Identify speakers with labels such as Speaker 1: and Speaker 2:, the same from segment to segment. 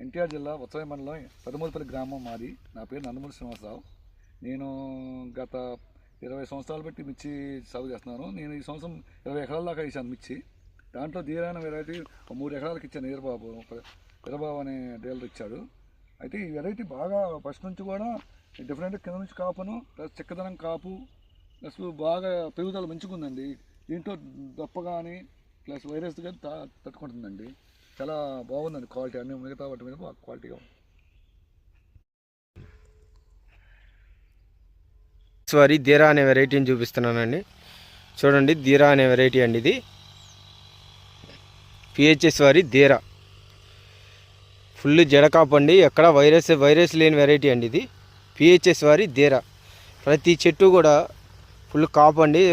Speaker 1: ఎన్టీఆర్ జిల్లా ఉత్తరాయి మండలం పెదమూలపల్లి గ్రామం మాది. నా పేరు నందమూరి శ్రీనివాసరావు. నేను గత 20 సంవత్సరాలు బట్టి మిర్చి సాగు చేస్తున్నాను. నేను ఈ సంవత్సరం 20 ఎకరాల దాకా వేసాను మిర్చి. దాంట్లో ధీరైన వెరైటీ 3 ఎకరాలకు ఇచ్చాను. వీరబాబు అనే డీలర్ ఇచ్చాడు. అయితే ఈ వెరైటీ బాగా ఫస్ట్ నుంచి కూడా డిఫరెంట్, కింద నుంచి కాపును ప్లస్ చిక్కదనం కాపు ప్లస్ బాగా పెరుగుదల మంచిగుందండి. దీంట్లో దప్ప కానీ ప్లస్ వైరస్ కానీ తట్టుకుంటుందండి. చాలా బాగుందండి క్వాలిటీ, అన్ని మిగతా వాటి మీద బాగా క్వాలిటీగా ఉంది.
Speaker 2: వారి ధీరా అనే వెరైటీని చూపిస్తున్నానండి. చూడండి, ధీరా అనే వెరైటీ అండి. ఇది పిహెచ్ఎస్ వారి ధీరా ఫుల్ జడకాపు అండి. ఎక్కడ వైరస్ లేని వెరైటీ అండి. ఇది పిహెచ్ఎస్ వారి ధీరా. ప్రతి చెట్టు కూడా ఫుల్ కాపు అండి.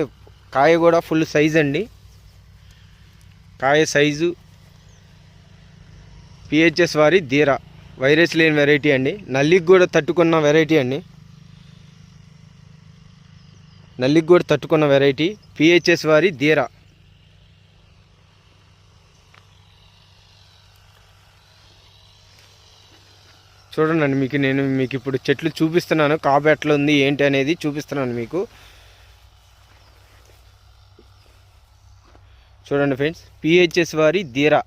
Speaker 2: కాయ కూడా ఫుల్ సైజ్ అండి. కాయ సైజు పిహెచ్ఎస్ వారి ధీరా వైరస్ లేని వెరైటీ అండి. నల్లికి కూడా తట్టుకున్న వెరైటీ అండి. నల్లికి కూడా తట్టుకున్న వెరైటీ పిహెచ్ఎస్ వారి ధీరా. చూడండి, నేను మీకు ఇప్పుడు చెట్లు చూపిస్తున్నాను. కాపు ఎట్లా ఉంది ఏంటి అనేది చూపిస్తున్నాను మీకు. చూడండి ఫ్రెండ్స్, పిహెచ్ఎస్ వారి ధీరా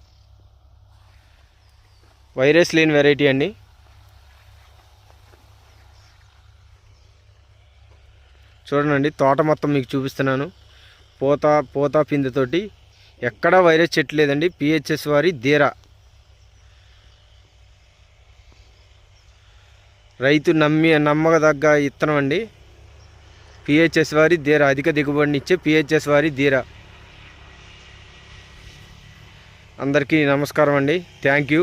Speaker 2: వైరస్ లేని వెరైటీ అండి. చూడండి, తోట మొత్తం మీకు చూపిస్తున్నాను. పోత పిందెతోటి ఎక్కడా వైరస్ చెట్టు లేదండి. పిహెచ్ఎస్ వారి ధీరా రైతు నమ్మదగ్గ ఇత్తనం అండి. పిహెచ్ఎస్ వారి ధీరా అధిక దిగుబడినిచ్చే పిహెచ్ఎస్ వారి ధీరా. అందరికీ నమస్కారం అండి. Thank you.